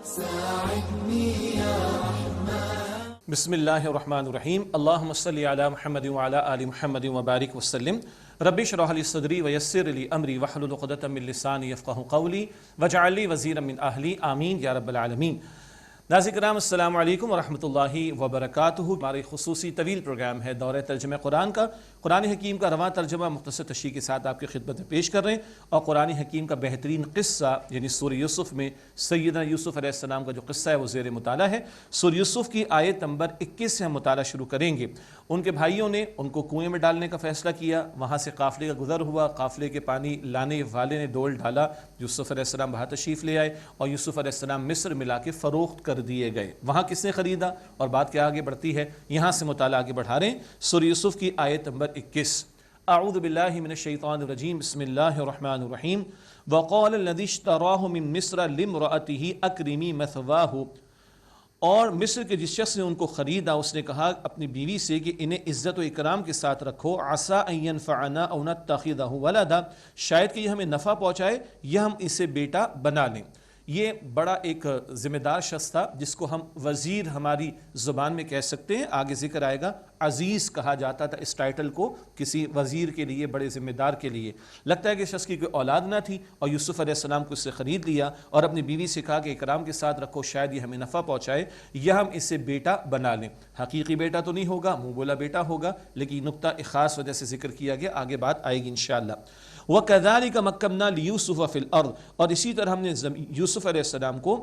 ساعدني يا رحمن. بسم اللہ الرحمن الرحیم. اللہم صلی علی محمد وعلی آل محمد وبارک وسلم. رب اشرح لی صدری ویسر لی امری واحلل عقدۃ من لسانی یفقہوا قولی واجعل لی وزیرا من اہلی آمین یا رب العالمین. ناظرین کرام السلام علیکم ورحمۃ اللہ وبرکاتہ. ہمارے خصوصی طویل پروگرام ہے دورہ ترجمہ قرآن کا. قرآن حکیم کا رواں ترجمہ مختصر تشریح کے ساتھ آپ کی خدمت میں پیش کر رہے ہیں، اور قرآن حکیم کا بہترین قصہ یعنی سورہ یوسف میں سیدنا یوسف علیہ السلام کا جو قصہ ہے وہ زیر مطالعہ ہے. سورہ یوسف کی آیت نمبر 21 سے ہم مطالعہ شروع کریں گے. ان کے بھائیوں نے ان کو کنویں میں ڈالنے کا فیصلہ کیا، وہاں سے قافلے کا گزر ہوا، قافلے کے پانی لانے والے نے ڈول ڈالا، یوسف علیہ السلام باہر تشریف لے آئے اور یوسف علیہ السلام مصر میں لا کے فروخت کر دیے گئے. وہاں کس نے خریدا اور بات کیا آگے بڑھتی ہے، یہاں سے مطالعہ آگے بڑھا رہے ہیں. سورہ یوسف کی آیت نمبر 21. اعوذ باللہ من الشیطان الرجیم. بسم اللہ الرحمن الرحیم. وقال الذی اشتراه من مصر لامرأته اکرمی مثواه. اور مصر کے جس شخص نے ان کو خریدا اس نے کہا اپنی بیوی سے کہ انہیں عزت و اکرام کے ساتھ رکھو. عسیٰ ان ینفعنا او نتخذہ ولدا. شاید کہ یہ ہمیں نفع پہنچائے یا ہم اسے بیٹا بنا لیں. یہ بڑا ایک ذمہ دار شخص تھا جس کو ہم وزیر ہماری زبان میں کہہ سکتے ہیں. آگے ذکر آئے گا. عزیز کہا جاتا تھا اس ٹائٹل کو کسی وزیر کے لیے، بڑے ذمہ دار کے لیے. لگتا ہے کہ شخص کی کوئی اولاد نہ تھی اور یوسف علیہ السلام کو اس سے خرید لیا اور اپنی بیوی سے کہا کہ اکرام کے ساتھ رکھو، شاید یہ ہمیں نفع پہنچائے یا ہم اسے بیٹا بنا لیں. حقیقی بیٹا تو نہیں ہوگا، منہ بولا بیٹا ہوگا، لیکن نقطہ ایک خاص وجہ سے ذکر کیا گیا، آگے بات آئے گی انشاءاللہ. وَكَذَلِكَ مَكَّنَّا لِيُوسُفَ فِي الْأَرْضِ. اور اسی طرح ہم نے یوسف علیہ السلام کو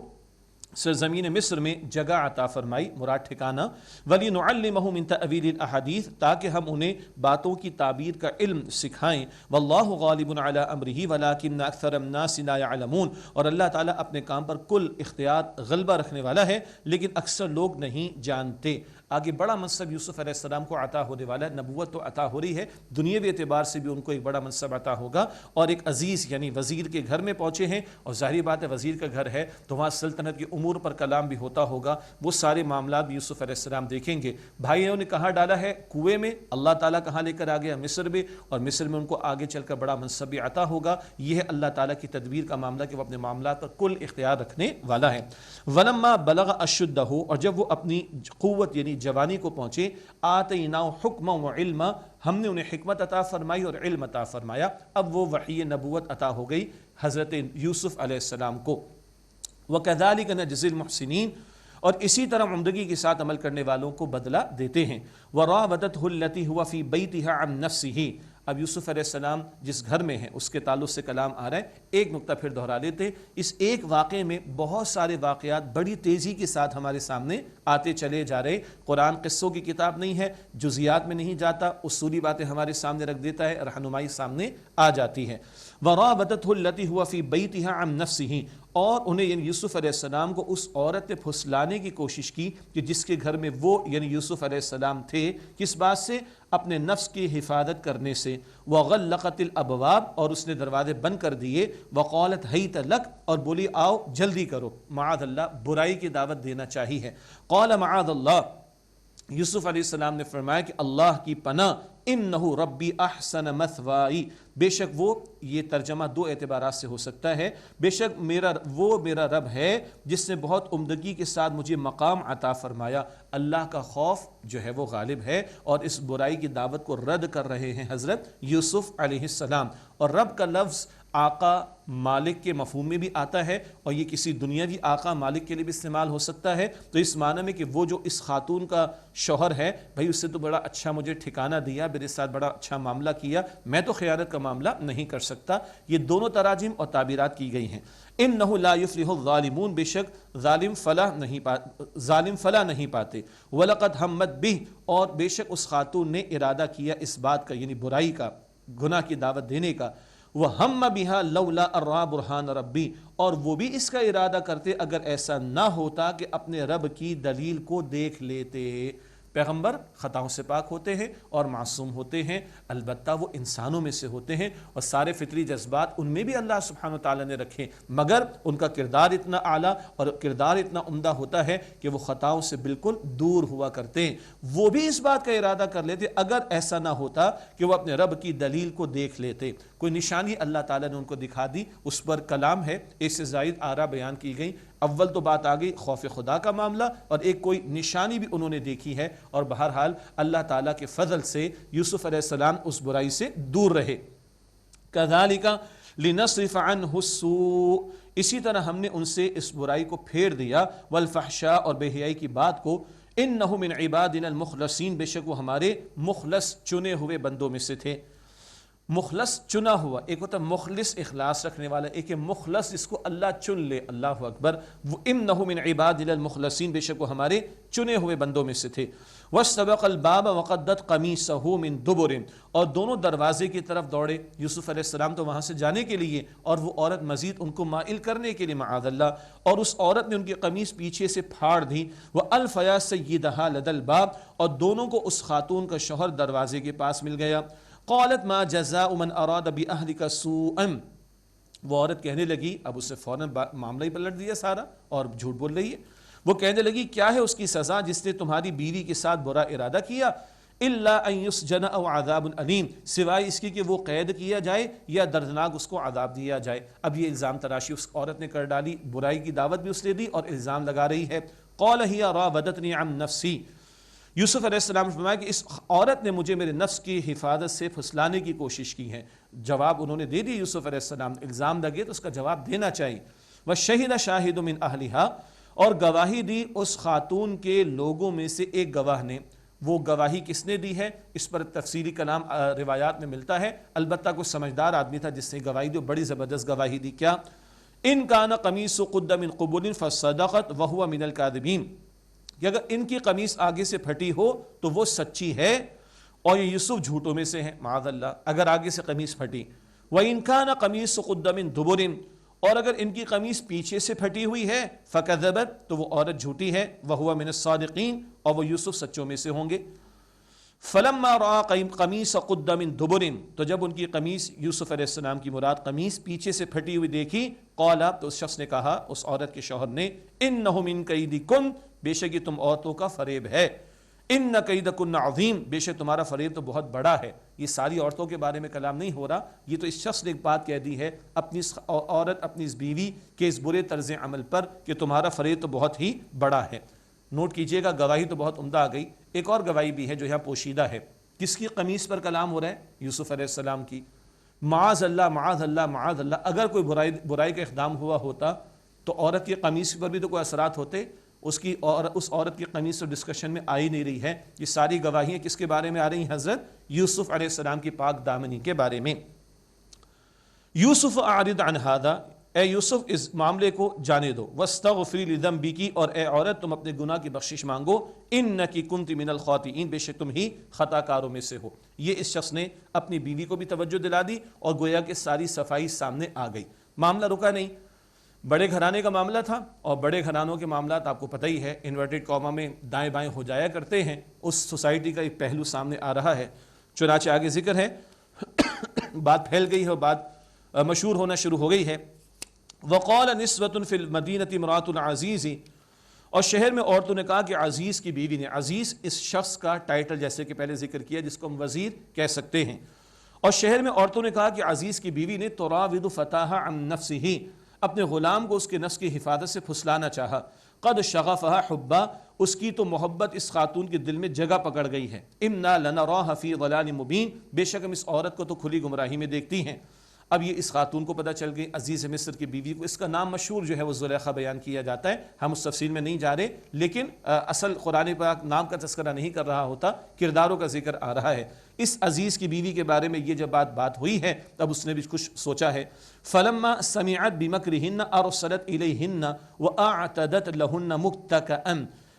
سرزمین مصر میں جگہ عطا فرمائی، مراد ٹھکانہ. وَلِنُعَلِّمَهُ مِن تَأْوِيلِ الْأَحَادِيثِ. تاکہ ہم انہیں باتوں کی تعبیر کا علم سکھائیں. وَاللَّهُ غَالِبٌ عَلَىٰ أَمْرِهِ وَلَٰكِنَّ أَكْثَرَ النَّاسِ لَا يَعْلَمُونَ. اور اللہ تعالیٰ اپنے کام پر کل اختیار غلبہ رکھنے والا ہے، لیکن اکثر لوگ نہیں جانتے. آگے بڑا منصب یوسف علیہ السلام کو عطا ہونے والا ہے. نبوت تو عطا ہو رہی ہے، دنیاوی اعتبار سے بھی ان کو ایک بڑا منصب عطا ہوگا، اور ایک عزیز یعنی وزیر کے گھر میں پہنچے ہیں. اور ظاہری بات ہے وزیر کا گھر ہے تو وہاں سلطنت کے امور پر کلام بھی ہوتا ہوگا. وہ سارے معاملات بھی یوسف علیہ السلام دیکھیں گے. بھائیوں نے کہاں ڈالا ہے؟ کنویں میں. اللہ تعالیٰ کہاں لے کر آ گیا؟ مصر میں. اور مصر میں ان کو آگے چل کر بڑا منصب بھی عطا ہوگا. یہ ہے اللہ تعالیٰ کی تدبیر کا معاملہ کہ وہ اپنے معاملات پر کل اختیار رکھنے والا ہے. وَلَمَّا بَلَغَ أَشُدَّهُ. اور جب وہ اپنی قوت یعنی جوانی کو پہنچے، آتَيْنَاهُ حُکْمًا وَعِلْمًا. ہم نے انہیں حکمت عطا فرمائی اور علم عطا فرمایا. اب وہ وحی نبوت عطا ہو گئی حضرت یوسف علیہ السلام کو. وَكَذَلِكَ نَجْزِي الْمُحْسِنِينَ. اور اسی طرح عمدگی کے ساتھ عمل کرنے والوں کو بدلہ دیتے ہیں. وَرَاوَدَتْهُ الَّتِي هُوَ فِي بَيْتِهَا عَن نَفْسِهِ. اب یوسف علیہ السلام جس گھر میں ہیں اس کے تعلق سے کلام آ رہا ہے. ایک نقطہ پھر دہرا لیتے ہیں. اس ایک واقعے میں بہت سارے واقعات بڑی تیزی کے ساتھ ہمارے سامنے آتے چلے جا رہے. قرآن قصوں کی کتاب نہیں ہے، جزیات میں نہیں جاتا، اصولی باتیں ہمارے سامنے رکھ دیتا ہے، رہنمائی سامنے آ جاتی ہے. وَرَاوَدَتْهُ الَّتِي هُوَ فِي بَيْتِهَا عَن نَفْسِهِ. اور انہیں یعنی یوسف علیہ السلام کو اس عورت نے پھسلانے کی کوشش کی کہ جس کے گھر میں وہ یعنی یوسف علیہ السلام تھے. کس بات سے؟ اپنے نفس کی حفاظت کرنے سے. وَغَلَّقَتِ الْأَبْوَابَ. اور اس نے دروازے بند کر دیے. وَقَالَتْ هَيْتَ لَكَ. اور بولی آؤ جلدی کرو. معاذ اللہ، برائی کی دعوت دینا چاہیے. قَالَ مَعَاذَ اللَّهِ. یوسف علیہ السلام نے فرمایا کہ اللہ کی پناہ. انہو ربی احسن مثوائی. بے شک وہ، یہ ترجمہ دو اعتبارات سے ہو سکتا ہے. بے شک میرا رب ہے جس نے بہت عمدگی کے ساتھ مجھے مقام عطا فرمایا. اللہ کا خوف جو ہے وہ غالب ہے، اور اس برائی کی دعوت کو رد کر رہے ہیں حضرت یوسف علیہ السلام. اور رب کا لفظ آقا مالک کے مفہوم میں بھی آتا ہے، اور یہ کسی دنیاوی آقا مالک کے لیے بھی استعمال ہو سکتا ہے. تو اس معنی میں کہ وہ جو اس خاتون کا شوہر ہے، بھائی اس سے تو بڑا اچھا مجھے ٹھکانہ دیا، میرے ساتھ بڑا اچھا معاملہ کیا، میں تو خیانت کا معاملہ نہیں کر سکتا. یہ دونوں تراجم اور تعبیرات کی گئی ہیں. انہ لا یفلح الظالمون. بے شک ظالم فلاح نہیں پاتے. وَلَقَدْ هَمَّتْ بِهِ. اور بے شک اس خاتون نے ارادہ کیا اس بات کا یعنی برائی کا، گناہ کی دعوت دینے کا. وَهَمَّ بِهَا لَوْلَا أَن رَأَىٰ بُرْهَانَ رَبِّهِ. اور وہ بھی اس کا ارادہ کرتے اگر ایسا نہ ہوتا کہ اپنے رب کی دلیل کو دیکھ لیتے. پیغمبر خطاؤں سے پاک ہوتے ہیں اور معصوم ہوتے ہیں، البتہ وہ انسانوں میں سے ہوتے ہیں اور سارے فطری جذبات ان میں بھی اللہ سبحانہ وتعالی نے رکھے، مگر ان کا کردار اتنا اعلیٰ اور کردار اتنا عمدہ ہوتا ہے کہ وہ خطاؤں سے بالکل دور ہوا کرتے ہیں۔ وہ بھی اس بات کا ارادہ کر لیتے اگر ایسا نہ ہوتا کہ وہ اپنے رب کی دلیل کو دیکھ لیتے، کوئی نشانی اللہ تعالیٰ نے ان کو دکھا دی، اس پر کلام ہے، اس سے زائد آراء بیان کی گئی۔ اول تو بات آ گئی خوف خدا کا معاملہ، اور ایک کوئی نشانی بھی انہوں نے دیکھی ہے، اور بہرحال اللہ تعالیٰ کے فضل سے یوسف علیہ السلام اس برائی سے دور رہے۔ كَذَلِكَ لِنَصْرِفَ عَنْهُ السُّوءَ، اسی طرح ہم نے ان سے اس برائی کو پھیر دیا، والفحشاء اور بے حیائی کی بات کو، انہو من عبادنا المخلصین، بے شک وہ ہمارے مخلص چنے ہوئے بندوں میں سے تھے۔ مخلص چنا ہوا، ایک ہوتا مخلص اخلاص رکھنے والا، ایک ہے مخلص جس کو اللہ چن لے، اللہ اکبر، وہ انہو من عبادنا المخلصین، بے شک وہ ہمارے چنے ہوئے بندوں میں سے تھے۔ واستبق الباب وقدت قمیصہ من دبر، اور دونوں دروازے کی طرف دوڑے، یوسف علیہ السلام تو وہاں سے جانے کے لیے، اور وہ عورت مزید ان کو مائل کرنے کے لیے معاذ اللہ، اور اس عورت نے ان کی قمیص پیچھے سے پھاڑ دی، والفیا سیدہا لدى الباب، اور دونوں کو اس خاتون کا شوہر دروازے کے پاس مل گیا۔ قالت ما جزاء من اراد باہلک سوءا، وہ عورت کہنے لگی، اب اسے فوراً معاملہ ہی پلٹ دیا سارا، اور جھوٹ بول رہی ہے، وہ کہنے لگی کیا ہے اس کی سزا جس نے تمہاری بیوی کے ساتھ برا ارادہ کیا، الا ان یسجن او عذاب علیم، سوائے اس کی کہ وہ قید کیا جائے یا دردناک اس کو عذاب دیا جائے۔ اب یہ الزام تراشی اس عورت نے کر ڈالی، برائی کی دعوت بھی اس نے دی اور الزام لگا رہی ہے۔ قال ہی راودتنی عن نفسی، یوسف علیہ السلام نے فرمایا کہ اس عورت نے مجھے میرے نفس کی حفاظت سے پھسلانے کی کوشش کی ہے۔ جواب انہوں نے دے دی یوسف علیہ السلام، الزام لگے تو اس کا جواب دینا چاہیے۔ وشہد شاہد من اہلہا، اور گواہی دی اس خاتون کے لوگوں میں سے ایک گواہ نے۔ وہ گواہی کس نے دی ہے اس پر تفصیلی کلام روایات میں ملتا ہے، البتہ کوئی سمجھدار آدمی تھا جس نے گواہی دی، بڑی زبردست گواہی دی۔ کیا؟ ان کان قمیص قد من قبل فصدقت وهو من الكاذبین، کہ اگر ان کی قمیص آگے سے پھٹی ہو تو وہ سچی ہے اور یہ یوسف جھوٹوں میں سے ہیں معاذ اللہ، اگر آگے سے قمیص پھٹی۔ وَإِن كَانَ قَمِيصُ قُدَّ مِن دُبُرٍ، اور اگر ان کی قمیص پیچھے سے پھٹی ہوئی ہے، فَكَذَبَتْ، تو وہ عورت جھوٹی ہے، وَهُوَ مِنَ الصَّادِقِينَ، اور وہ یوسف سچوں میں سے ہوں گے۔ فَلَمَّا رَأَىٰ قَمِيصَ قُدَّ مِن دُبُرٍ، تو جب ان کی قمیص، یوسف علیہ السلام کی مراد قمیص پیچھے سے پھٹی ہوئی دیکھی، قَالَ، تو اس شخص نے کہا، اس عورت کے شوہر نے، إِنَّهُ مِن كَيْدِكُنَّ، بے شک یہ تم عورتوں کا فریب ہے، ان کیدکن عظیم، بے شک تمہارا فریب تو بہت بڑا ہے۔ یہ ساری عورتوں کے بارے میں کلام نہیں ہو رہا، یہ تو اس شخص نے ایک بات کہہ دی ہے اپنی عورت، اپنی اس بیوی کے اس برے طرز عمل پر کہ تمہارا فریب تو بہت ہی بڑا ہے۔ نوٹ کیجئے گا، گواہی تو بہت عمدہ آ گئی، ایک اور گواہی بھی ہے جو یہاں پوشیدہ ہے۔ کس کی قمیص پر کلام ہو رہا ہے؟ یوسف علیہ السلام کی۔ معاذ اللہ معاذ اللہ معاذ اللہ، اگر کوئی برائی کا اقدام ہوا ہوتا تو عورت کی قمیص پر بھی تو کوئی اثرات ہوتے، اس عورت کی قمیص تو ڈسکشن میں آئی نہیں رہی ہے۔ یہ ساری گواہیاں کس کے بارے میں آ رہی ہیں؟ حضرت یوسف علیہ السلام کی پاک دامنی کے بارے میں۔ یوسف اعرض عن ھذا، اے یوسف اس معاملے کو جانے دو، واستغفری لذنبک، اور اے عورت تم اپنے گناہ کی بخشش مانگو، انک کنت من الخاطئین، بے شک تم ہی خطا کاروں میں سے ہو۔ یہ اس شخص نے اپنی بیوی کو بھی توجہ دلا دی اور گویا کہ ساری صفائی سامنے آ گئی۔ معاملہ رکا نہیں، بڑے گھرانے کا معاملہ تھا، اور بڑے گھرانوں کے معاملات آپ کو پتہ ہی ہے، انورٹڈ کاما میں دائیں بائیں ہو جایا کرتے ہیں، اس سوسائٹی کا ایک پہلو سامنے آ رہا ہے۔ چنانچہ آگے ذکر ہے، بات پھیل گئی ہے اور بات مشہور ہونا شروع ہو گئی ہے۔ وقال نسوة فی المدینہ امرأۃ العزیز، اور شہر میں عورتوں نے کہا کہ عزیز کی بیوی نے، عزیز اس شخص کا ٹائٹل جیسے کہ پہلے ذکر کیا جس کو ہم وزیر کہہ سکتے ہیں، اور شہر میں عورتوں نے کہا کہ عزیز کی بیوی نے تراود فتاها عن نفسه، اپنے غلام کو اس کے نفس کی حفاظت سے پھسلانا چاہا، قد شغفها حبا، اس کی تو محبت اس خاتون کے دل میں جگہ پکڑ گئی ہے، انا لنراها فی ضلال مبین، بے شک ہم اس عورت کو تو کھلی گمراہی میں دیکھتی ہیں۔ اب یہ اس خاتون کو پتہ چل گئی، عزیز مصر کی بیوی کو، اس کا نام مشہور جو ہے وہ زلیخا بیان کیا جاتا ہے، ہم اس تفصیل میں نہیں جا رہے، لیکن اصل قرآن پاک نام کا تذکرہ نہیں کر رہا ہوتا، کرداروں کا ذکر آ رہا ہے۔ اس عزیز کی بیوی کے بارے میں یہ جب بات ہوئی ہے تب اس نے بھی کچھ سوچا ہے۔ فلما سمعت بمکرہن ارسلت الیہن واعتدت لہن متکئا،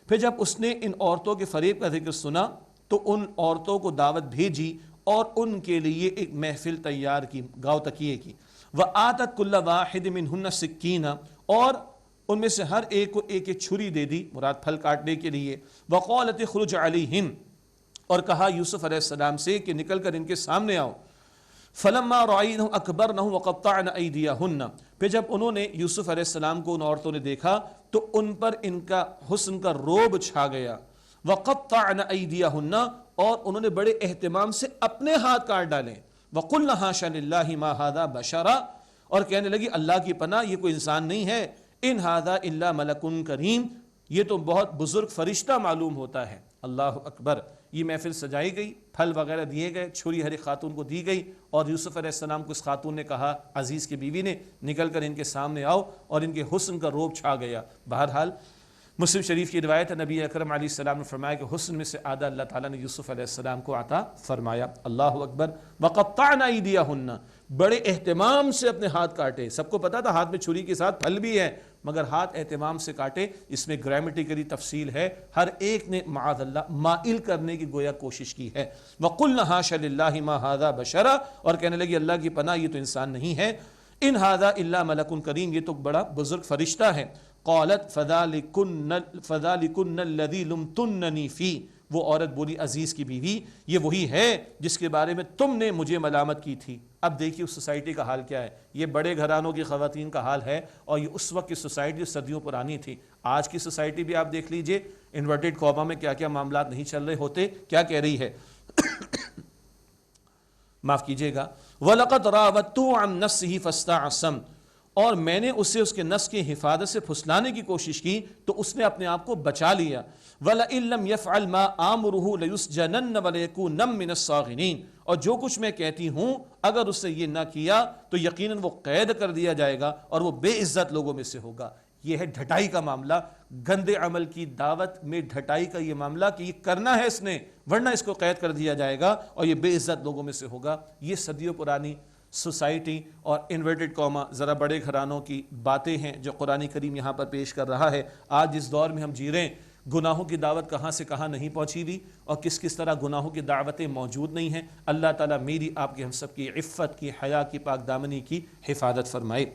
پھر جب اس نے ان عورتوں کے فریب کا ذکر سنا تو ان عورتوں کو دعوت بھیجی اور ان کے لیے ایک محفل تیار کی، گاؤ تکیے کی۔ وآتت کل واحد منہن سکینہ، اور ان میں سے ہر ایک کو ایک ایک چھری دے دی، مراد پھل کاٹنے کے لیے۔ وقالت اخرج علیہم، اور کہا یوسف علیہ السلام سے کہ نکل کر ان کے سامنے آؤ۔ فلما رأینہ اکبرنہ وقطعن ایدیہن، پھر جب انہوں نے یوسف علیہ السلام کو ان عورتوں نے دیکھا تو ان پر ان کا حسن کا روب چھا گیا۔ وقطعن ایدیہن، اور انہوں نے بڑے اہتمام سے اپنے ہاتھ کاٹ ڈالے۔ وقلن حاشا للہ ما ھذا بشرا، اور کہنے لگی اللہ کی پناہ یہ کوئی انسان نہیں ہے، ان ھذا الا ملک کریم، یہ تو بہت بزرگ فرشتہ معلوم ہوتا ہے۔ اللہ اکبر۔ یہ محفل سجائی گئی، پھل وغیرہ دیے گئے، چھری ہر ایک خاتون کو دی گئی، اور یوسف علیہ السلام کو اس خاتون نے کہا، عزیز کی بیوی نے، نکل کر ان کے سامنے آؤ، اور ان کے حسن کا روب چھا گیا۔ بہرحال مسلم شریف کی روایت ہے، نبی اکرم علیہ السلام نے فرمایا کہ حسن میں سے آدھا اللہ تعالیٰ نے یوسف علیہ السلام کو عطا فرمایا۔ اللہ اکبر۔ وَقَطَّعْنَ أَيْدِيَهُنَّ، بڑے اہتمام سے اپنے ہاتھ کاٹے۔ سب کو پتا تھا ہاتھ میں چھری کے ساتھ پھل بھی ہے، مگر ہاتھ اہتمام سے کاٹے۔ اس میں گرامیٹیکلی تفصیل ہے، ہر ایک نے معاذ اللہ مائل کرنے کی گویا کوشش کی ہے۔ وَقُلْنَ حَاشَ لِلَّهِ مَا هَذَا بَشَرًا، اور کہنے لگی اللہ کی پناہ یہ تو انسان نہیں ہے، ان هَذَا إِلَّا مَلَكٌ کریم، یہ تو بڑا بزرگ فرشتہ ہے۔ قالت فذلكن الذي لمتنني فيه، وہ عورت بولی عزیز کی بیوی یہ وہی ہے جس کے بارے میں تم نے مجھے ملامت کی تھی۔ اب دیکھیے اس سوسائٹی کا حال کیا ہے، یہ بڑے گھرانوں کی خواتین کا حال ہے، اور یہ اس وقت کی سوسائٹی صدیوں پرانی تھی۔ آج کی سوسائٹی بھی آپ دیکھ لیجئے، انورٹڈ کوما میں کیا کیا معاملات نہیں چل رہے ہوتے۔ کیا کہہ رہی ہے؟ معاف کیجئے گا، وَلَقَدْ رَاوَدتُّهُ عَن نَفْسِهِ فَاسْتَعْصَمَ، اور میں نے اسے اس کے نفس کی حفاظت سے پھسلانے کی کوشش کی تو اس نے اپنے آپ کو بچا لیا۔ وَلَئِن لَّمْ يَفْعَلْ مَا آمُرُهُ لَيُسْجَنَنَّ وَلَيَكُونَ مِنَ الصَّاغِرِينَ، اور جو کچھ میں کہتی ہوں اگر اس سے یہ نہ کیا تو یقیناً وہ قید کر دیا جائے گا اور وہ بے عزت لوگوں میں سے ہوگا۔ یہ ہے ڈھٹائی کا معاملہ، گندے عمل کی دعوت میں ڈھٹائی کا یہ معاملہ کہ یہ کرنا ہے اس نے، ورنہ اس کو قید کر دیا جائے گا اور یہ بے عزت لوگوں میں سے ہوگا۔ یہ صدیوں پرانی سوسائٹی اور انورٹڈ کوما ذرا بڑے گھرانوں کی باتیں ہیں جو قرآن کریم یہاں پر پیش کر رہا ہے۔ آج جس دور میں ہم جی رہے ہیں، گناہوں کی دعوت کہاں سے کہاں نہیں پہنچی ہوئی، اور کس کس طرح گناہوں کی دعوتیں موجود نہیں ہیں۔ اللہ تعالیٰ میری آپ کی ہم سب کی عفت کی، حیا کی، پاک دامنی کی حفاظت فرمائے۔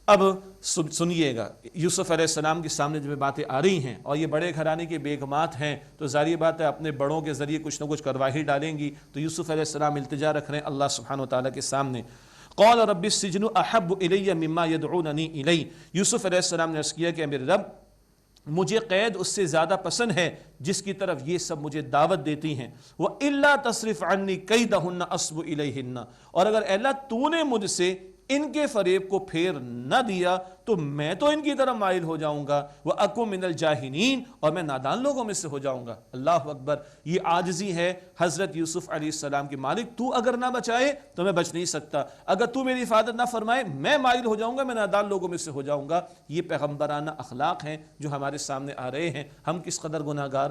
اب سنیے گا، یوسف علیہ السلام کے سامنے جب باتیں آ رہی ہیں اور یہ بڑے گھرانے کے بیگمات ہیں تو ظاہر بات ہے اپنے بڑوں کے ذریعے کچھ نہ کچھ کروا ہی ڈالیں گی۔ تو یوسف علیہ السلام التجا رکھ رہے ہیں اللہ سبحانہ و تعالیٰ کے سامنے۔ قال رب السجن احب الی مما یدعوننی الی، یوسف علیہ السلام نے عرض کیا کہ میرے رب مجھے قید اس سے زیادہ پسند ہے جس کی طرف یہ سب مجھے دعوت دیتی ہیں۔ وَإِلَّا تَصْرِفْ عَنِّي كَيْدَهُنَّ أَصْبُ إِلَيْهِنَّ، اور اگر اللہ تو نے مجھ سے ان کے فریب کو پھیر نہ دیا تو میں تو ان کی طرف مائل ہو جاؤں گا۔ وَأَكُن مِّنَ الْجَاهِلِينَ، اور میں نادان لوگوں میں سے ہو جاؤں گا۔ اللہ اکبر۔ یہ عاجزی ہے حضرت یوسف علیہ السلام کی، مالک تو اگر نہ بچائے تو میں بچ نہیں سکتا، اگر تو میری حفاظت نہ فرمائے میں مائل ہو جاؤں گا، میں نادان لوگوں میں سے ہو جاؤں گا۔ یہ پیغمبرانہ اخلاق ہیں جو ہمارے سامنے آ رہے ہیں۔ ہم کس قدر گناہگار،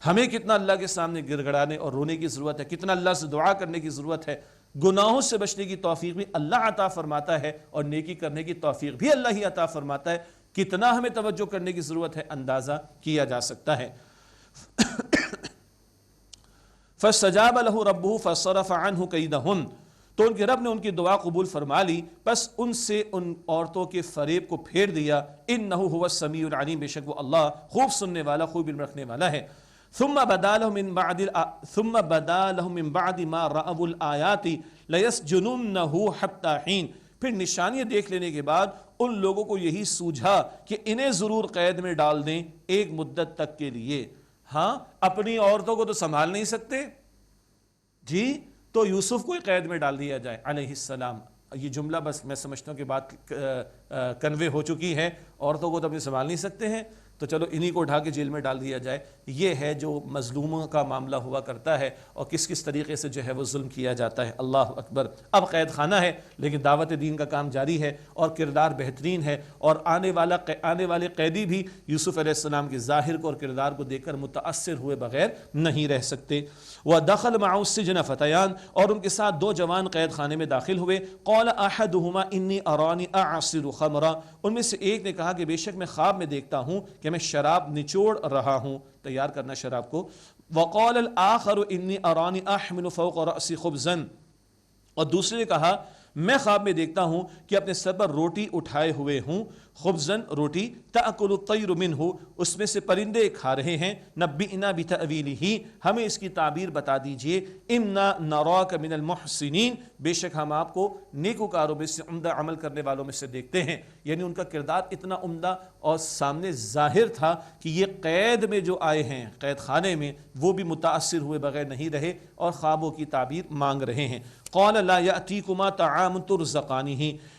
ہمیں کتنا اللہ کے سامنے گر گڑانے اور رونے کی ضرورت ہے، کتنا اللہ سے دعا کرنے کی ضرورت ہے۔ گناہوں سے بچنے کی توفیق بھی اللہ عطا فرماتا ہے اور نیکی کرنے کی توفیق بھی اللہ ہی عطا فرماتا ہے۔ کتنا ہمیں توجہ کرنے کی ضرورت ہے اندازہ کیا جا سکتا ہے۔ فَاسْتَجَابَ لَهُ رَبُّهُ فَصَرَفَ عَنْهُ كَيْدَهُنَّ، تو ان کے رب نے ان کی دعا قبول فرما لی، بس ان سے ان عورتوں کے فریب کو پھیر دیا۔ إِنَّهُ هُوَ السَّمِيعُ الْعَلِيمُ، بے شک وہ اللہ خوب سننے والا، خوب علم رکھنے والا ہے۔ ثم بدا لهم من بعد ما رأوا الآيات ليسجننه حتى حين، پھر نشانیاں دیکھ لینے کے بعد ان لوگوں کو یہی سوجھا کہ انہیں ضرور قید میں ڈال دیں ایک مدت تک کے لیے۔ ہاں، اپنی عورتوں کو تو سنبھال نہیں سکتے جی، تو یوسف کو قید میں ڈال دیا جائے علیہ السلام۔ یہ جملہ بس میں سمجھتا ہوں کہ بات کنوے ہو چکی ہے، عورتوں کو تو اپنی سنبھال نہیں سکتے ہیں تو چلو انہی کو اٹھا کے جیل میں ڈال دیا جائے۔ یہ ہے جو مظلوموں کا معاملہ ہوا کرتا ہے اور کس کس طریقے سے جو ہے وہ ظلم کیا جاتا ہے۔ اللہ اکبر۔ اب قید خانہ ہے لیکن دعوت دین کا کام جاری ہے اور کردار بہترین ہے، اور آنے والے قیدی بھی یوسف علیہ السلام کے ظاہر کو اور کردار کو دیکھ کر متاثر ہوئے بغیر نہیں رہ سکتے۔ وَدَخَلَ مَعَهُ السِّجْنَ فَتَيَانِ، اور ان کے ساتھ دو جوان قید خانے میں داخل ہوئے۔ قَالَ أَحَدُهُمَا إِنِّي أَرَانِي أَعْصِرُ خَمْرًا، ان میں سے ایک نے کہا کہ بے شک میں خواب میں دیکھتا ہوں کہ میں شراب نچوڑ رہا ہوں، تیار کرنا شراب کو۔ وَقَالَ الْآخَرُ إِنِّي أَرَانِي أَحْمِلُ فَوْقَ رَأْسِي خُبْزًا، اور دوسرے نے کہا میں خواب میں دیکھتا ہوں کہ اپنے سر پر روٹی اٹھائے ہوئے ہوں، خبزن روٹی، تأکل الطیر منہ، اس میں سے پرندے کھا رہے ہیں۔ نبئنا بتأویلہ، ہمیں اس کی تعبیر بتا دیجئے۔ انا نراک من المحسنین، بے شک ہم آپ کو نیکوکاروں میں سے، عمدہ عمل کرنے والوں میں سے دیکھتے ہیں۔ یعنی ان کا کردار اتنا عمدہ اور سامنے ظاہر تھا کہ یہ قید میں جو آئے ہیں، قید خانے میں، وہ بھی متاثر ہوئے بغیر نہیں رہے اور خوابوں کی تعبیر مانگ رہے ہیں۔ قال لا یأتیکما طعام ترزقانہ،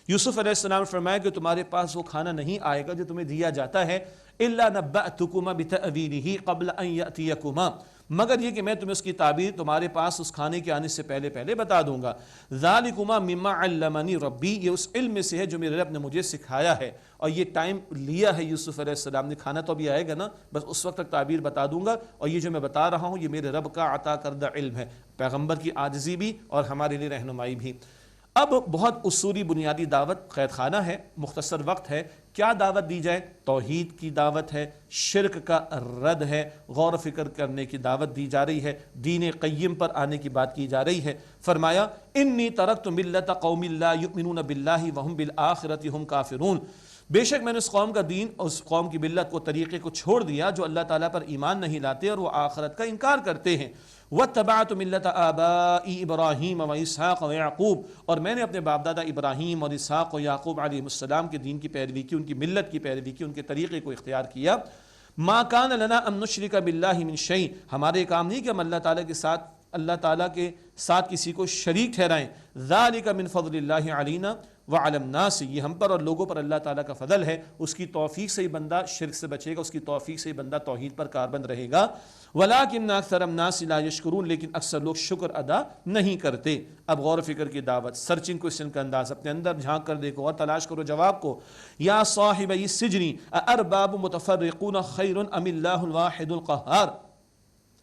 یوسف علیہ السلام نے فرمایا کہ تمہارے پاس وہ کھانا نہیں آئے گا جو تمہیں دیا جاتا ہے، الا نبأتکما بتأویلہ قبل ان یأتیکما، مگر یہ کہ میں تمہیں اس کی تعبیر تمہارے پاس اس کھانے کے آنے سے پہلے بتا دوں گا۔ ذالکما مما علمنی ربی، یہ اس علم میں سے ہے جو میرے رب نے مجھے سکھایا ہے، اور یہ ٹائم لیا ہے یوسف علیہ السلام نے، کھانا تو ابھی آئے گا نا، بس اس وقت تک تعبیر بتا دوں گا، اور یہ جو میں بتا رہا ہوں یہ میرے رب کا عطا کردہ علم ہے، پیغمبر کی عاجزی بھی اور ہمارے لیے رہنمائی بھی۔ اب بہت اصولی بنیادی دعوت قید خانہ ہے، مختصر وقت ہے، کیا دعوت دی جائے؟ توحید کی دعوت ہے، شرک کا رد ہے، غور و فکر کرنے کی دعوت دی جا رہی ہے، دین قیم پر آنے کی بات کی جا رہی ہے۔ فرمایا انی ترکت ملت قوم لا یؤمنون باللہ وہم بالآخرۃ ہم کافرون، بے شک میں نے اس قوم کا دین اور اس قوم کی ملت کو، طریقے کو چھوڑ دیا جو اللہ تعالیٰ پر ایمان نہیں لاتے اور وہ آخرت کا انکار کرتے ہیں۔ واتبعت ملت آبائی ابراہیم و اسحاق و یعقوب، اور میں نے اپنے باپ دادا ابراہیم اور اسحاق و یعقوب علیہ السلام کے دین کی پیروی کی، ان کی ملت کی پیروی کی، ان کے طریقے کو اختیار کیا۔ ما کان لنا ان نشرک باللہ من شیء، ہمارے کام نہیں کہ ہم اللہ تعالیٰ کے ساتھ کسی کو شریک ٹھہرائیں۔ ذالک من فضل اللہ علینا وعلی الناس، یہ ہم پر اور لوگوں پر اللہ تعالیٰ کا فضل ہے، اس کی توفیق سے ہی بندہ شرک سے بچے گا، اس کی توفیق سے ہی بندہ توحید پر کاربند رہے گا۔ ولیکن اکثر الناس لا یشکرون، لیکن اکثر لوگ شکر ادا نہیں کرتے۔ اب غور و فکر کی دعوت، سرچنگ کوسچن کا انداز، اپنے اندر جھانک کر دیکھو اور تلاش کرو جواب کو۔ یا صاحبی السجن اارباب متفرقون خیر ام اللہ الواحد القہار،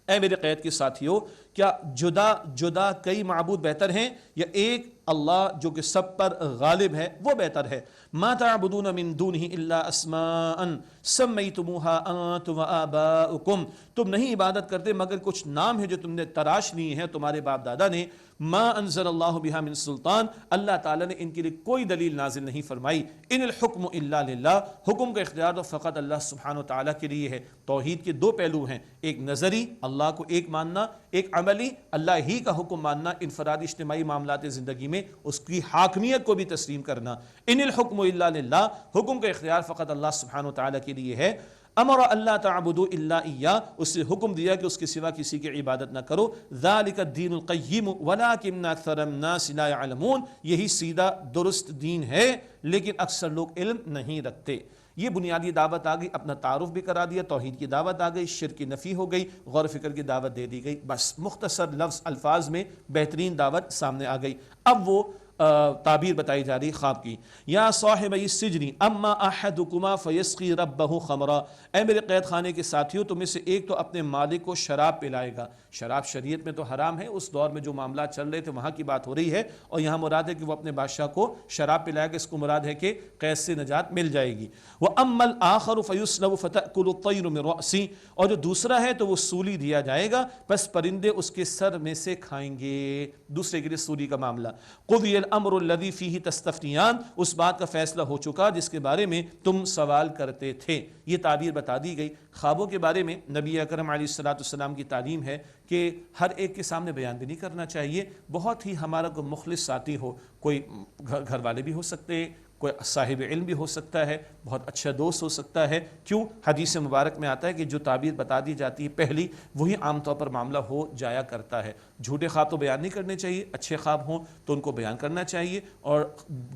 اے میرے قید کے ساتھیوں، کیا جدا جدا کئی معبود بہتر ہیں یا ایک اللہ جو کہ سب پر غالب ہے وہ بہتر ہے؟ ما تعبدون من دونه الا اسماء سمیتموها انتم وآباؤکم، تم نہیں عبادت کرتے مگر کچھ نام ہے جو تم نے تراش لیے ہیں تمہارے باپ دادا نے۔ ما انزل اللہ بها من سلطان، اللہ تعالیٰ نے ان کے لیے کوئی دلیل نازل نہیں فرمائی۔ ان الحکم الا للہ، حکم کا اختیار تو فقط اللہ سبحانہ وتعالیٰ کے لیے ہے۔ توحید کے دو پہلو ہیں، ایک نظری اللہ کو ایک ماننا، ایک عملی اللہ ہی کا حکم ماننا، انفرادی اجتماعی معاملات زندگی میں اس کی حاکمیت کو بھی تسلیم کرنا۔ ان الحکم الا للہ، حکم کا اختیار فقط اللہ سبحانہ وتعالیٰ کے لیے ہے۔ امر اللہ تعبدوا الا ایاہ، اس سے حکم دیا کہ اس کے سوا کسی کی عبادت نہ کرو۔ ذالک الدین القیم ولکن اکثر الناس لا یعلمون، یہی سیدھا درست دین ہے لیکن اکثر لوگ علم نہیں رکھتے۔ یہ بنیادی دعوت آ گئی، اپنا تعارف بھی کرا دیا، توحید کی دعوت آ گئی، شرک کی نفی ہو گئی، غور و فکر کی دعوت دے دی گئی، بس مختصر لفظ الفاظ میں بہترین دعوت سامنے آ گئی۔ اب وہ تعبیر بتائی جا رہی خواب کی۔ یا صاحبی السجن اما احدکما فیسقی ربہ خمرا، اے میرے قید خانے کے ساتھیوں، تم میں سے ایک تو اپنے مالک کو شراب پلائے گا۔ شراب شریعت میں تو حرام ہے، اس دور میں جو معاملات چل رہے تھے وہاں کی بات ہو رہی ہے، اور یہاں مراد ہے کہ وہ اپنے بادشاہ کو شراب پلائے گا، اس کو مراد ہے کہ قید سے نجات مل جائے گی۔ وَأَمَّا الْآخَرُ فَيُسْلَبُ فَتَأْكُلُ الطَّيْرُ مِنْ رَأْسِهِ، اور جو دوسرا ہے تو وہ سولی دیا جائے گا، بس پرندے اس کے سر میں سے کھائیں گے۔ دوسرے کے لیے سولی کا معاملہ۔ قُضِيَ الْأَمْرُ الَّذِي فِيهِ تَسْتَفْتِيَانِ، اس بات کا فیصلہ ہو چکا جس کے بارے میں تم سوال کرتے تھے۔ یہ تعبیر بتا دی گئی۔ خوابوں کے بارے میں نبی اکرم علیہ السلام کی تعلیم ہے کہ ہر ایک کے سامنے بیان بھی نہیں کرنا چاہیے، بہت ہی ہمارا کوئی مخلص ساتھی ہو، کوئی گھر والے بھی ہو سکتے ہیں، کوئی صاحب علم بھی ہو سکتا ہے، بہت اچھا دوست ہو سکتا ہے۔ کیوں؟ حدیث مبارک میں آتا ہے کہ جو تعبیر بتا دی جاتی ہے پہلی، وہی عام طور پر معاملہ ہو جایا کرتا ہے۔ جھوٹے خواب تو بیان نہیں کرنے چاہیے، اچھے خواب ہوں تو ان کو بیان کرنا چاہیے، اور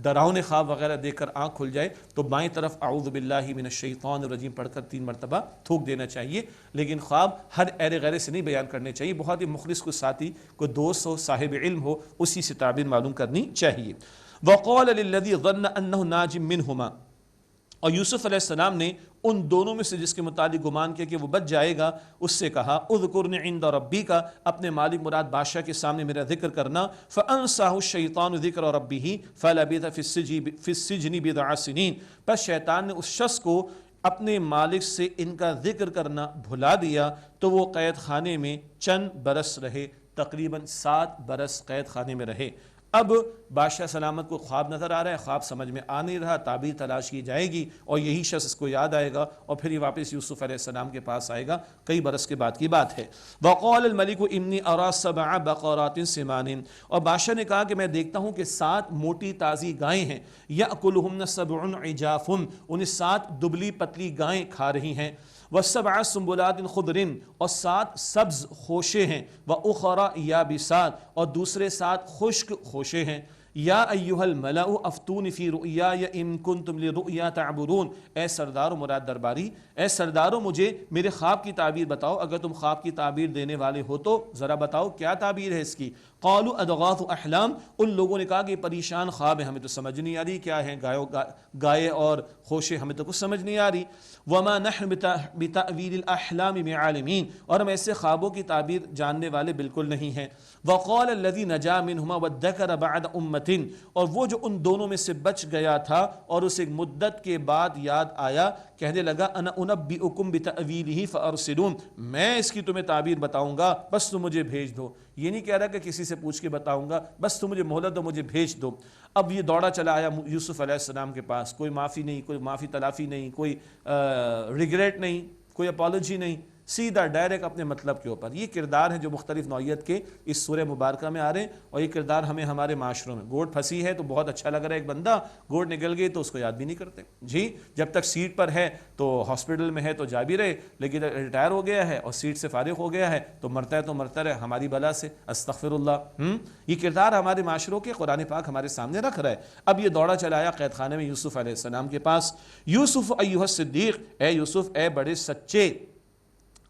ڈراؤنے خواب وغیرہ دیکھ کر آنکھ کھل جائے تو بائیں طرف اعوذ باللہ من الشیطان الرجیم پڑھ کر 3 مرتبہ تھوک دینا چاہیے، لیکن خواب ہر ایرے غیرے سے نہیں بیان کرنے چاہیے، بہت ہی مخلص کو ساتھی، کوئی دوست ہو، صاحب علم ہو، اسی سے تعبیر معلوم کرنی چاہیے۔ وَقَالَ لِلَّذِي ظَنَّ أَنَّهُ نَاجٍ مِّنْهُمَا، اور یوسف علیہ السلام نے ان دونوں میں سے جس کے متعلق گمان کیا کہ وہ بچ جائے گا، اس سے کہا اذکرنی عند ربک، اپنے مالک مراد بادشاہ کے سامنے میرا ذکر کرنا۔ فانساه الشیطان ذکر ربہ فلبث فی السجن بضع سنین، پس شیطان نے اس شخص کو اپنے مالک سے ان کا ذکر کرنا بھلا دیا تو وہ قید خانے میں چند برس رہے، تقریباً 7 برس قید خانے میں رہے۔ اب بادشاہ سلامت کو خواب نظر آ رہا ہے، خواب سمجھ میں آ نہیں رہا، تعبیر تلاش کی جائے گی اور یہی شخص اس کو یاد آئے گا اور پھر یہ واپس یوسف علیہ السلام کے پاس آئے گا، کئی برس کے بعد کی بات ہے۔ وقال الملک انی ارى 7 بقرات سمان، اور بادشاہ نے کہا کہ میں دیکھتا ہوں کہ 7 موٹی تازی گائیں ہیں، یأکلہن 7 عجاف، انہیں 7 دبلی پتلی گائیں کھا رہی ہیں، وَسَبْعَ سُنبُلَاتٍ خُضْرٍ، اور 7 سبز خوشے ہیں، وَأُخْرَ یابسات، اور دوسرے 7 خشک خوشے ہیں۔ یا ایہا الملأ افتونی فی رؤیای ان کنتم لرؤیا تعبرون، اے سردارو مراد درباری، اے سردارو مجھے میرے خواب کی تعبیر بتاؤ، اگر تم خواب کی تعبیر دینے والے ہو تو ذرا بتاؤ کیا تعبیر ہے اس کی۔ قالوا اضغاث احلام، ان لوگوں نے کہا کہ یہ پریشان خواب ہے، ہمیں تو سمجھ نہیں آ رہی کیا ہے، گائے اور خوشے ہمیں تو کچھ سمجھ نہیں آ رہی۔ وما نحن بتأویل الاحلام بعالمین، اور ہم ایسے خوابوں کی تعبیر جاننے والے بالکل نہیں ہیں۔ وقال الذی نجا منہما وادکر بعد امۃ، اور وہ جو ان دونوں میں سے بچ گیا تھا اور اسے ایک مدت کے بعد یاد آیا، کہنے لگا انا انبئکم بتأویلہ فارسلون، میں اس کی تمہیں تعبیر بتاؤں گا بس تم مجھے بھیج دو۔ یہ نہیں کہہ رہا کہ کسی سے پوچھ کے بتاؤں گا، بس تم مجھے مہلت دو، مجھے بھیج دو۔ اب یہ دوڑا چلا آیا یوسف علیہ السلام کے پاس، کوئی معافی نہیں، کوئی معافی تلافی نہیں، کوئی ریگریٹ نہیں، کوئی اپالوجی نہیں، سیدھا ڈائریکٹ اپنے مطلب کے اوپر۔ یہ کردار ہیں جو مختلف نوعیت کے اس سورہ مبارکہ میں آ رہے ہیں، اور یہ کردار ہمیں ہمارے معاشروں میں، گوٹ پھنسی ہے تو بہت اچھا لگ رہا ہے ایک بندہ، گوٹ نکل گئی تو اس کو یاد بھی نہیں کرتے جی، جب تک سیٹ پر ہے تو ہاسپٹل میں ہے تو جا بھی رہے، لیکن ریٹائر ہو گیا ہے اور سیٹ سے فارغ ہو گیا ہے تو مرتا رہے ہماری بلا سے، استغفر اللہ۔ یہ کردار ہمارے معاشروں کے قرآن پاک ہمارے سامنے رکھ رہا ہے۔ اب یہ دوڑا چلایا قید خانے میں یوسف علیہ السلام کے پاس، یوسف ایھا الصدیق، اے یوسف اے بڑے سچے،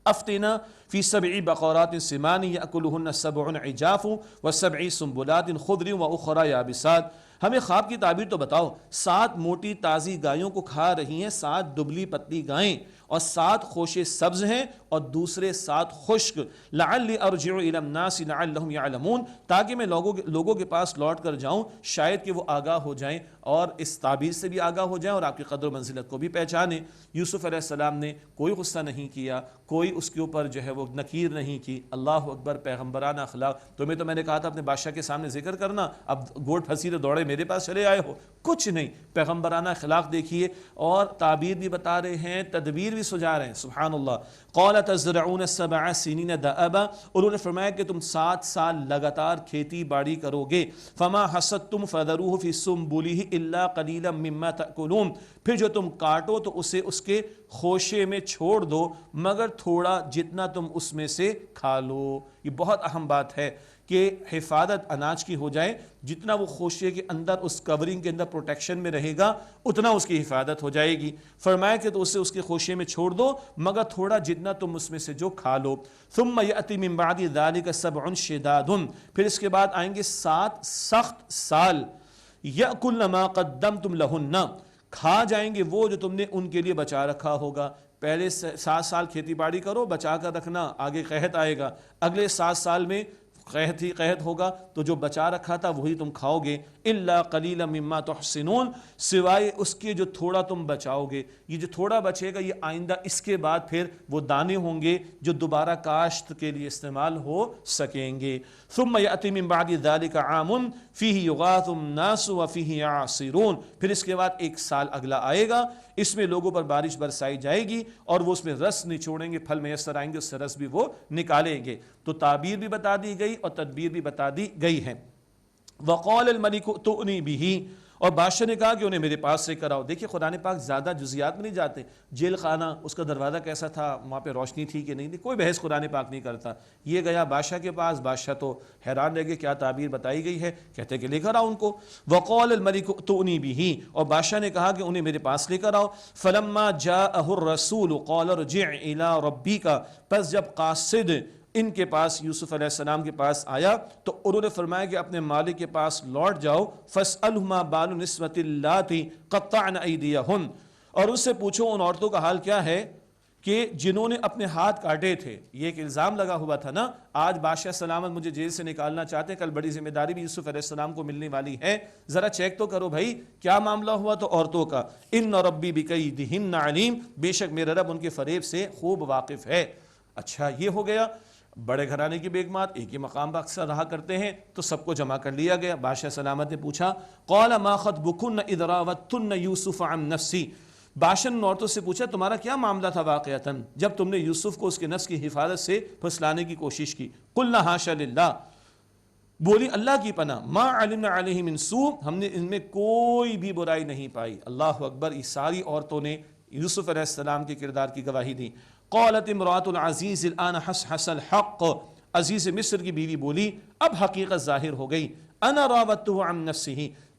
افتنا فی 7 بقرات سمان یأکلہن 7 عجاف و7 سنبلات خضر واخری یابسات، ہمیں خواب کی تعبیر تو بتاؤ، 7 موٹی تازی گایوں کو کھا رہی ہیں 7 دبلی پتلی گائیں، اور 7 خوشے سبز ہیں اور دوسرے 7 خشک، لعلی ارجع الی الناس لعلہم یعلمون، تاکہ میں لوگوں کے پاس لوٹ کر جاؤں شاید کہ وہ آگاہ ہو جائیں اور اس تعبیر سے بھی آگاہ ہو جائیں اور آپ کی قدر و منزلت کو بھی پہچانیں۔ یوسف علیہ السلام نے کوئی غصہ نہیں کیا، کوئی اس کے اوپر جو ہے وہ نکیر نہیں کی۔ اللہ اکبر، پیغمبرانہ اخلاق۔ تمہیں تو میں نے کہا تھا اپنے بادشاہ کے سامنے ذکر کرنا، اب گوٹ پھنسی تو دوڑے میرے پاس چلے آئے ہو، کچھ نہیں، پیغمبرانہ اخلاق دیکھیے، اور تعبیر بھی بتا رہے ہیں، تدبیر بھی سجا رہے ہیں، سبحان اللہ۔ قال تزرعون 7 سنین دأبا، انہوں نے فرمایا کہ تم 7 سال لگاتار کھیتی باڑی کرو گے، فما حصدتم فذروه في سنبله الا قليلا مما تأكلون، پھر جو تم کاٹو تو اسے اس کے خوشے میں چھوڑ دو مگر تھوڑا جتنا تم اس میں سے کھا لو۔ یہ بہت اہم بات ہے کہ حفاظت اناج کی ہو جائے، جتنا وہ خوشے کے اندر اس کورنگ کے اندر پروٹیکشن میں رہے گا اتنا اس کی حفاظت ہو جائے گی۔ فرمایا کہ تو اسے اس کے خوشے میں چھوڑ دو مگر تھوڑا جتنا تم اس میں سے جو کھا لو۔ ثم یأتی من بعد ذلك 7 شداد، پھر اس کے بعد آئیں گے 7 سخت سال، یأکلن ما قدمتم لہن، کھا جائیں گے وہ جو تم نے ان کے لیے بچا رکھا ہوگا۔ پہلے 7 سال کھیتی باڑی کرو، بچا کر رکھنا، آگے قحط آئے گا، اگلے 7 سال میں قحط ہوگا تو جو بچا رکھا تھا وہی تم کھاؤ گے۔ الا قلیلا مما تحسنون، سوائے اس کے جو تھوڑا تم بچاؤ گے۔ یہ جو تھوڑا بچے گا یہ آئندہ اس کے بعد پھر وہ دانے ہوں گے جو دوبارہ کاشت کے لیے استعمال ہو سکیں گے۔ ثم یأتی من بعد ذلك عام فیہ یغاث الناس وفیہ یعصرون، پھر اس کے بعد 1 سال اگلا آئے گا، اس میں لوگوں پر بارش برسائی جائے گی اور وہ اس میں رس نچوڑیں گے، پھل میسر آئیں گے، اس سے رس بھی وہ نکالیں گے۔ تو تعبیر بھی بتا دی گئی اور تدبیر بھی بتا دی گئی ہے۔ وقال الملک ائتونی بہ، اور بادشاہ نے کہا کہ انہیں میرے پاس سے کراؤ۔ دیکھیے قرآن پاک زیادہ جزیات میں نہیں جاتے، جیل خانہ اس کا دروازہ کیسا تھا، وہاں پہ روشنی تھی کہ نہیں تھی، کوئی بحث قرآن پاک نہیں کرتا۔ یہ گیا بادشاہ کے پاس، بادشاہ تو حیران رہ گئے کیا تعبیر بتائی گئی ہے، کہتے کہ لے کر آؤ ان کو۔ وقال الملک ائتونی بہ، اور بادشاہ نے کہا کہ انہیں میرے پاس لے کر آؤ۔ فلما جاءہ الرسول قال ارجع الی ربک، پس جب قاصد ان کے پاس یوسف علیہ السلام کے پاس آیا تو انہوں نے فرمایا کہ اپنے مالک کے پاس لوٹ جاؤ، فاسألہ ما بال النسوۃ اللاتí قطعن ایدیہن، اور اس سے پوچھو ان عورتوں کا حال کیا ہے کہ جنہوں نے اپنے ہاتھ کاٹے تھے۔ یہ ایک الزام لگا ہوا تھا نا، آج بادشاہ سلامت مجھے جیل سے نکالنا چاہتے ہیں، کل بڑی ذمہ داری بھی یوسف علیہ السلام کو ملنے والی ہے، ذرا چیک تو کرو بھائی کیا معاملہ ہوا۔ تو عورتوں کا، ان ربی بکیدہن علیم، بے شک میرا رب ان کے فریب سے خوب واقف ہے۔ اچھا یہ ہو گیا۔ بڑے گھرانے کی بیگمات ایک ہی مقام پر اکثر رہا کرتے ہیں، تو سب کو جمع کر لیا گیا۔ بادشاہ سلامت نے پوچھا قال ما خطبکن اذ راوتن یوسف عن نفسی، بادشاہ نے عورتوں سے پوچھا تمہارا کیا معاملہ تھا واقعتاً جب تم نے یوسف کو اس کے نفس کی حفاظت سے پھسلانے کی کوشش کی؟ قلنا حاشا للہ، بولی اللہ کی پناہ، ما علمنا علیہ من سوء، ہم نے ان میں کوئی بھی برائی نہیں پائی۔ اللہ اکبر، یہ ساری عورتوں نے یوسف علیہ السلام کے کردار کی گواہی دی۔ قالت امرأۃ العزیز الآن حس الحق، عزیز مصر کی بیوی بولی اب حقیقت ظاہر ہو گئی، انا راودتہ عن نفسہ،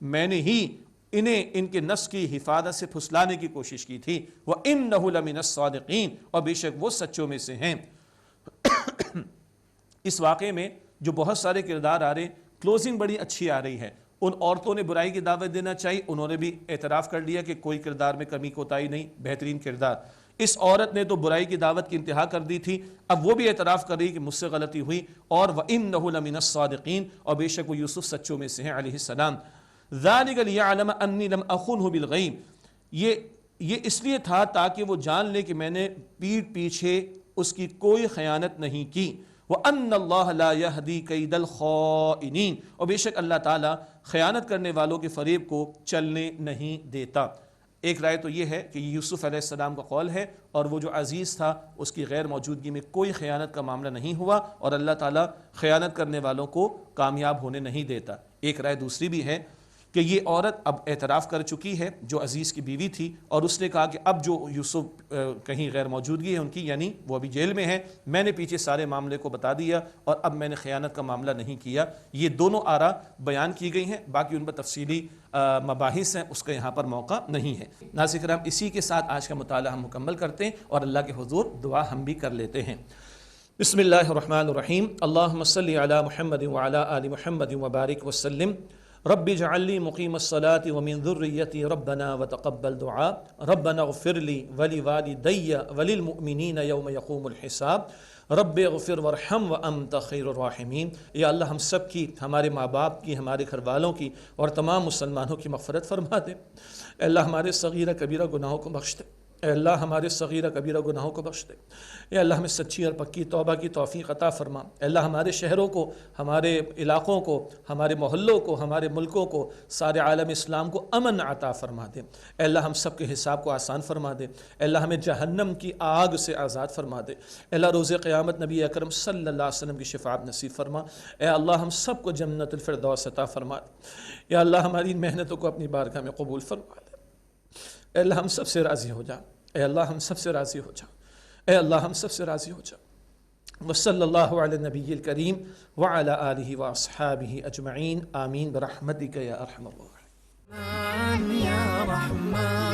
میں نے ہی انہیں ان کے نفس کی حفاظت سے پھسلانے کی کوشش کی تھی، وَإِنَّهُ لَمِنَ الصَّادِقِينَ، اور بے شک وہ سچوں میں سے ہیں۔ اس واقعے میں جو بہت سارے کردار آ رہے، کلوزنگ بڑی اچھی آ رہی ہے۔ ان عورتوں نے برائی کی دعوت دینا چاہیے، انہوں نے بھی اعتراف کر لیا کہ کوئی کردار میں کمی کوتاہی نہیں، بہترین کردار۔ اس عورت نے تو برائی کی دعوت کی انتہا کر دی تھی، اب وہ بھی اعتراف کر رہی کہ مجھ سے غلطی ہوئی، اور وَإِنَّهُ لَمِنَ الصَّادِقِينَ، اور بے شک وہ یوسف سچوں میں سے ہیں علیہ السلام۔ ذَلِكَ لِيَعْلَمَ أَنِّي لَمْ أَخُنْهُ بِالْغَيْبِ، یہ اس لیے تھا تاکہ وہ جان لے کہ میں نے پیٹھ پیچھے اس کی کوئی خیانت نہیں کی۔ وَأَنَّ اللَّهَ لَا يَهْدِي كَيْدَ الْخَائِنِينَ، اور بے شک اللہ تعالیٰ خیانت کرنے والوں کے فریب کو چلنے نہیں دیتا۔ ایک رائے تو یہ ہے کہ یہ یوسف علیہ السلام کا قول ہے، اور وہ جو عزیز تھا اس کی غیر موجودگی میں کوئی خیانت کا معاملہ نہیں ہوا، اور اللہ تعالیٰ خیانت کرنے والوں کو کامیاب ہونے نہیں دیتا۔ ایک رائے دوسری بھی ہے کہ یہ عورت اب اعتراف کر چکی ہے جو عزیز کی بیوی تھی، اور اس نے کہا کہ اب جو یوسف کہیں غیر موجودگی ہے ان کی، یعنی وہ ابھی جیل میں ہے، میں نے پیچھے سارے معاملے کو بتا دیا اور اب میں نے خیانت کا معاملہ نہیں کیا۔ یہ دونوں آراء بیان کی گئی ہیں، باقی ان پر تفصیلی مباحث ہیں، اس کا یہاں پر موقع نہیں ہے۔ ناظرین کرام، اسی کے ساتھ آج کا مطالعہ ہم مکمل کرتے ہیں اور اللہ کے حضور دعا ہم بھی کر لیتے ہیں۔ بسم اللہ الرحمن الرحیم، اللہم صلی علی محمد وعلی آل محمد وبارک وسلم۔ رب اجعل لي مقيم الصلاة ومن ذريتي ربنا وتقبل دعاء ربنا اغفر لي ولوالدي وللمؤمنين يوم يقوم الحساب رب اغفر وارحم وانت خیر الراحمین۔ یا اللہ ہم سب کی، ہمارے ماں باپ کی، ہمارے گھر والوں کی اور تمام مسلمانوں کی مغفرت فرما دے۔ اے اللہ ہمارے صغیرہ کبیرہ گناہوں کو بخش دے، اے اللہ ہمارے صغیرہ کبیرہ گناہوں کو بخش دے، اے اللہ ہمیں سچی اور پکی توبہ کی توفیق عطا فرما۔ اے اللہ ہمارے شہروں کو، ہمارے علاقوں کو، ہمارے محلوں کو، ہمارے ملکوں کو، سارے عالم اسلام کو امن عطا فرما دے۔ اے اللہ ہم سب کے حساب کو آسان فرما دے۔ اے اللہ ہمیں جہنم کی آگ سے آزاد فرما دے۔ اے اللہ روز قیامت نبی اکرم صلی اللہ علیہ وسلم کی شفاعت نصیب فرما۔ اے اللہ ہم سب کو جنت الفردوس عطا فرما دے۔ یا اللہ ہماری محنتوں کو اپنی بارگاہ میں قبول فرما دے۔ اے اللہ ہم سب سے راضی ہو جا، اے اللہ ہم سب سے راضی ہو جا، اے اللہ ہم سب سے راضی ہو جا۔ وصلی اللہ علی النبی الکریم وعلی آلہ واصحابہ اجمعین، آمین برحمتک یا ارحم الراحمین۔ یا رحمن